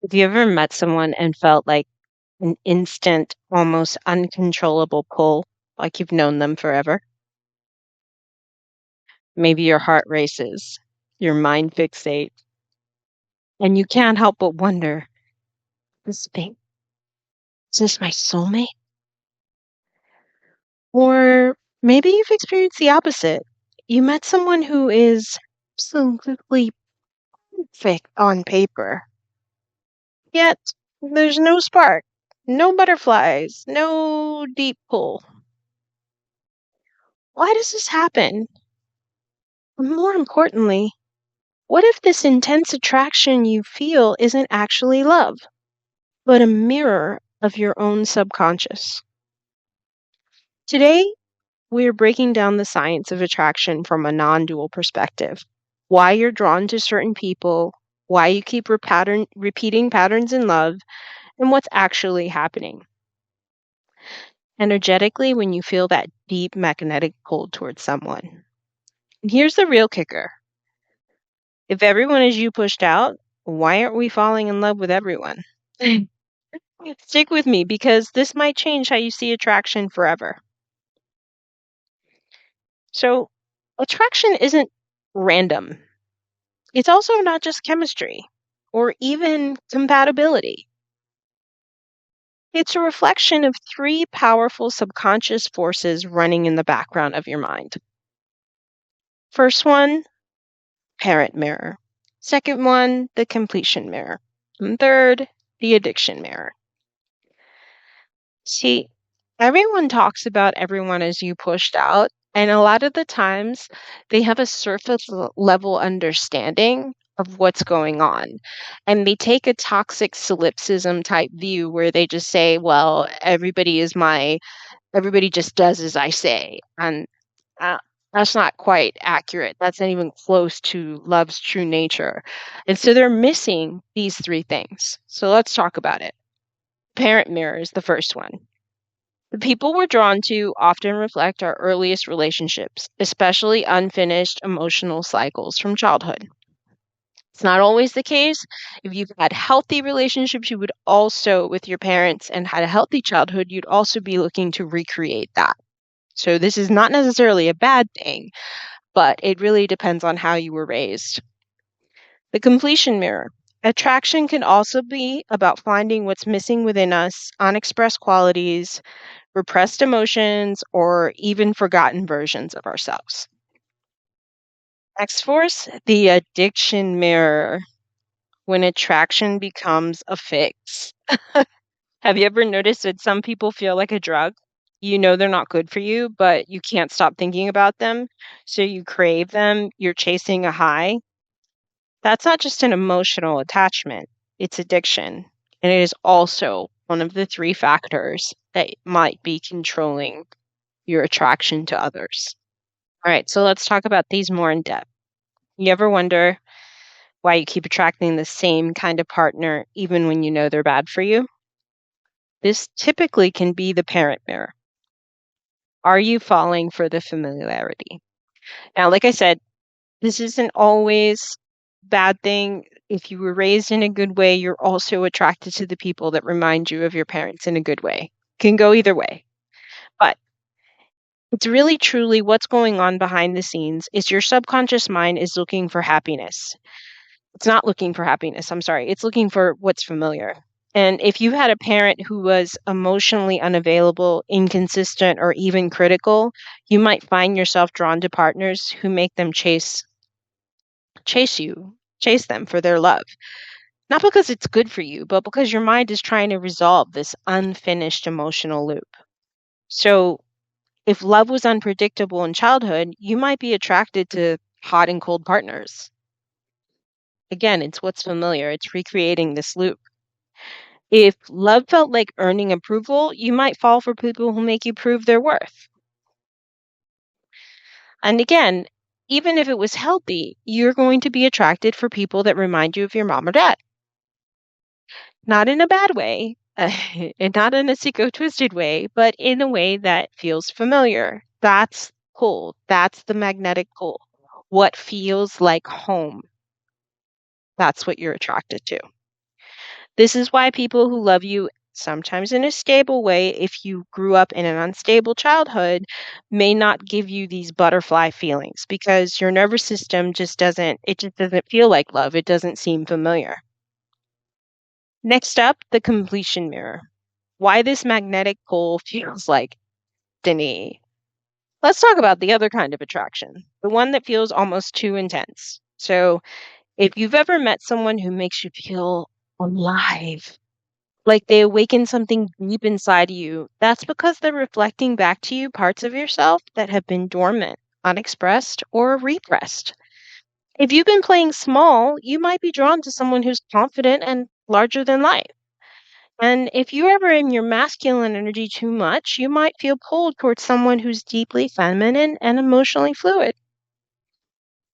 Have you ever met someone and felt like an instant, almost uncontrollable pull, like you've known them forever? Maybe your heart races, your mind fixates, and you can't help but wonder, this thing, is this my soulmate? Or maybe you've experienced the opposite. You met someone who is absolutely perfect on paper, yet there's no spark, no butterflies, no deep pull. Why does this happen? More importantly, what if this intense attraction you feel isn't actually love, but a mirror of your own subconscious? Today, we're breaking down the science of attraction from a non dual perspective. Why you're drawn to certain people, why you keep repeating patterns in love, and what's actually happening energetically when you feel that deep magnetic pull towards someone. And here's the real kicker: if everyone is you pushed out, why aren't we falling in love with everyone? Stick with me because this might change how you see attraction forever. So, attraction isn't random. It's also not just chemistry or even compatibility. It's a reflection of three powerful subconscious forces running in the background of your mind. First one, parent mirror. Second one, the completion mirror. And third, the addiction mirror. See, everyone talks about everyone as you pushed out, and a lot of the times they have a level understanding of what's going on. And they take a toxic solipsism type view where they just say, well, everybody just does as I say. And uh, that's not quite accurate. That's not even close to love's true nature. And so they're missing these three things. So let's talk about it. Parent mirror is the first one. The people we're drawn to often reflect our earliest relationships, especially unfinished emotional cycles from childhood. It's not always the case. If you've had healthy relationships, you would also, with your parents, and had a healthy childhood, you'd also be looking to recreate that. So this is not necessarily a bad thing, but it really depends on how you were raised. The completion mirror. Attraction can also be about finding what's missing within us, unexpressed qualities, repressed emotions, or even forgotten versions of ourselves. Next force, the addiction mirror, when attraction becomes a fix. Have you ever noticed that some people feel like a drug? You know they're not good for you, but you can't stop thinking about them. So you crave them, you're chasing a high. That's not just an emotional attachment, it's addiction. And it is also one of the three factors that might be controlling your attraction to others. All right, so let's talk about these more in depth. You ever wonder why you keep attracting the same kind of partner even when you know they're bad for you? This typically can be the parent mirror. Are you falling for the familiarity? Now, like I said, this isn't always bad thing. If you were raised in a good way, you're also attracted to the people that remind you of your parents in a good way. Can go either way. But it's really truly what's going on behind the scenes is your subconscious mind is looking for happiness. It's not looking for happiness, I'm sorry. It's looking for what's familiar. And if you had a parent who was emotionally unavailable, inconsistent, or even critical, you might find yourself drawn to partners who make them chase them for their love. Not because it's good for you, but because your mind is trying to resolve this unfinished emotional loop. So, if love was unpredictable in childhood, you might be attracted to hot and cold partners. Again, it's what's familiar, it's recreating this loop. If love felt like earning approval, you might fall for people who make you prove their worth. And again, even if it was healthy, you're going to be attracted for people that remind you of your mom or dad. Not in a bad way, and not in a sicko twisted way, but in a way that feels familiar. That's pull. That's the magnetic pull. What feels like home. That's what you're attracted to. This is why people who love you, sometimes in a stable way, if you grew up in an unstable childhood, may not give you these butterfly feelings because your nervous system just doesn't feel like love. It doesn't seem familiar. Next up, the completion mirror. Why this magnetic pull feels like destiny. Let's talk about the other kind of attraction, the one that feels almost too intense. So, if you've ever met someone who makes you feel alive, like they awaken something deep inside you, that's because they're reflecting back to you parts of yourself that have been dormant, unexpressed, or repressed. If you've been playing small, you might be drawn to someone who's confident and larger than life. And if you're ever in your masculine energy too much, you might feel pulled towards someone who's deeply feminine and emotionally fluid.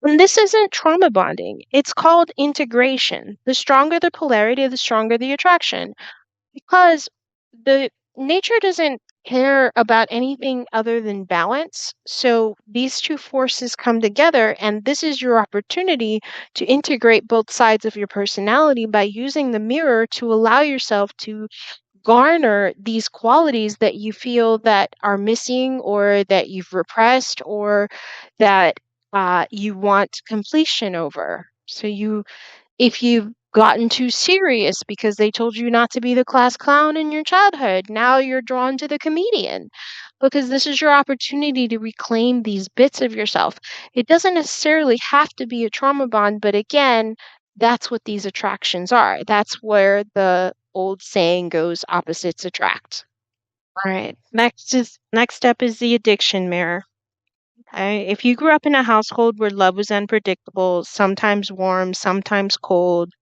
And this isn't trauma bonding, it's called integration. The stronger the polarity, the stronger the attraction. Because the nature doesn't care about anything other than balance. So these two forces come together, and this is your opportunity to integrate both sides of your personality by using the mirror to allow yourself to garner these qualities that you feel that are missing or that you've repressed or that you want completion over. So if you've gotten too serious because they told you not to be the class clown in your childhood, now you're drawn to the comedian because this is your opportunity to reclaim these bits of yourself. It doesn't necessarily have to be a trauma bond, but again, that's what these attractions are. That's where the old saying goes, opposites attract. All right. Next up is the addiction mirror. If you grew up in a household where love was unpredictable, sometimes warm, sometimes cold,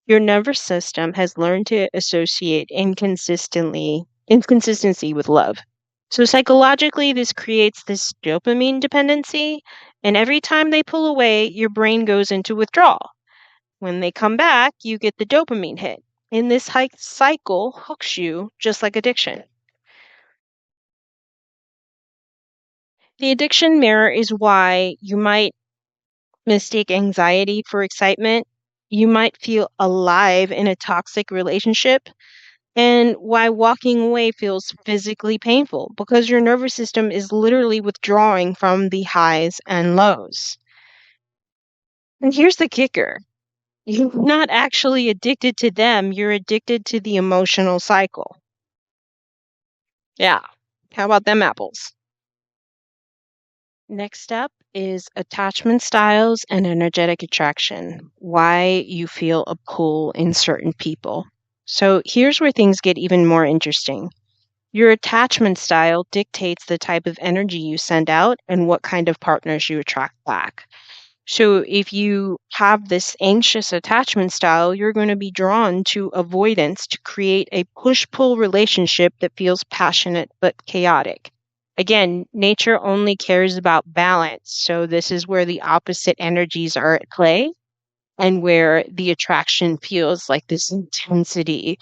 your nervous system has learned to associate inconsistency with love. So psychologically, this creates this dopamine dependency, and every time they pull away, your brain goes into withdrawal. When they come back, you get the dopamine hit. And this cycle hooks you just like addiction. The addiction mirror is why you might mistake anxiety for excitement. You might feel alive in a toxic relationship, and why walking away feels physically painful because your nervous system is literally withdrawing from the highs and lows. And here's the kicker: you're not actually addicted to them, you're addicted to the emotional cycle. Yeah. How about them apples? Next up is attachment styles and energetic attraction, why you feel a pull in certain people. So here's where things get even more interesting. Your attachment style dictates the type of energy you send out and what kind of partners you attract back. So if you have this anxious attachment style, you're going to be drawn to avoidance to create a push-pull relationship that feels passionate but chaotic. Again, nature only cares about balance. So this is where the opposite energies are at play and where the attraction feels like this intensity.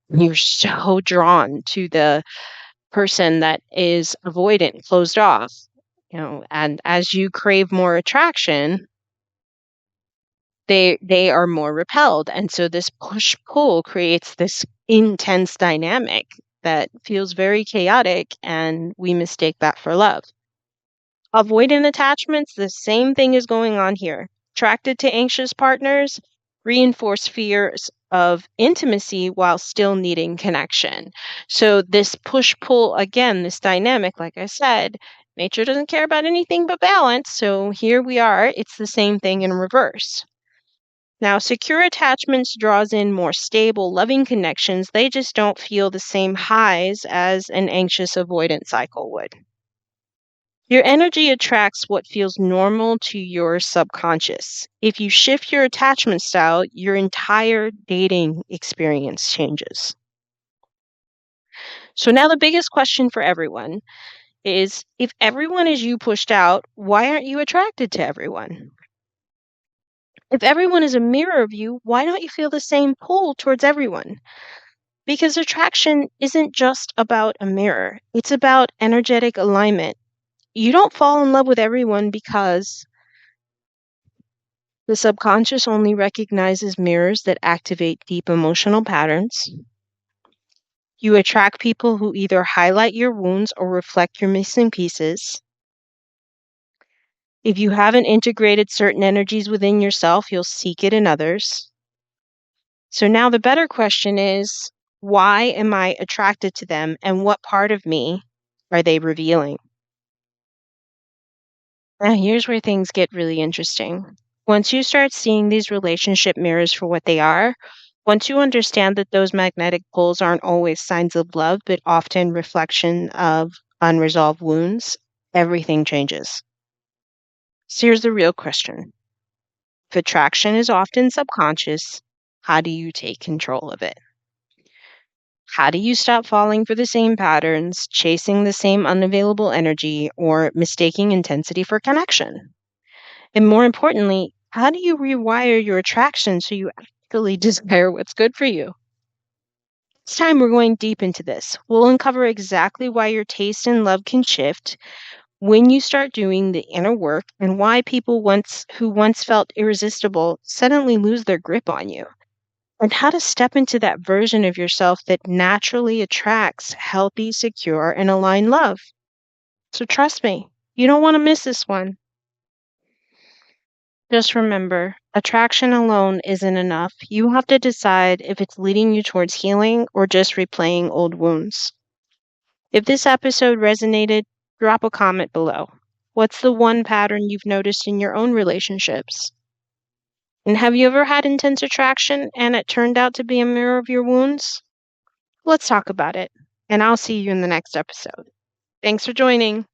You're so drawn to the person that is avoidant, closed off, and as you crave more attraction, they are more repelled. And so this push pull creates this intense dynamic that feels very chaotic, and we mistake that for love. Avoidant attachments, the same thing is going on here. Attracted to anxious partners, reinforce fears of intimacy while still needing connection. So, this push pull, again, this dynamic, like I said, nature doesn't care about anything but balance. So, here we are. It's the same thing in reverse. Now, secure attachments draws in more stable, loving connections. They just don't feel the same highs as an anxious avoidant cycle would. Your energy attracts what feels normal to your subconscious. If you shift your attachment style, your entire dating experience changes. So, now the biggest question for everyone is, if everyone is you pushed out, why aren't you attracted to everyone? If everyone is a mirror of you, why don't you feel the same pull towards everyone? Because attraction isn't just about a mirror, it's about energetic alignment. You don't fall in love with everyone because The subconscious only recognizes mirrors that activate deep emotional patterns. You attract people who either highlight your wounds or reflect your missing pieces. If you haven't integrated certain energies within yourself, you'll seek it in others. So now the better question is, why am I attracted to them and what part of me are they revealing? Now, here's where things get really interesting. Once you start seeing these relationship mirrors for what they are, once you understand that those magnetic poles aren't always signs of love, but often reflection of unresolved wounds, everything changes. So here's the real question. If attraction is often subconscious, how do you take control of it? How do you stop falling for the same patterns, chasing the same unavailable energy, or mistaking intensity for connection? And more importantly, how do you rewire your attraction so you actually desire what's good for you? This time we're going deep into this. We'll uncover exactly why your taste in love can shift when you start doing the inner work and why people who once felt irresistible suddenly lose their grip on you. And how to step into that version of yourself that naturally attracts healthy, secure, and aligned love. So trust me, you don't want to miss this one. Just remember, attraction alone isn't enough. You have to decide if it's leading you towards healing or just replaying old wounds. If this episode resonated, drop a comment below. What's the one pattern you've noticed in your own relationships? And have you ever had intense attraction and it turned out to be a mirror of your wounds? Let's talk about it. And I'll see you in the next episode. Thanks for joining.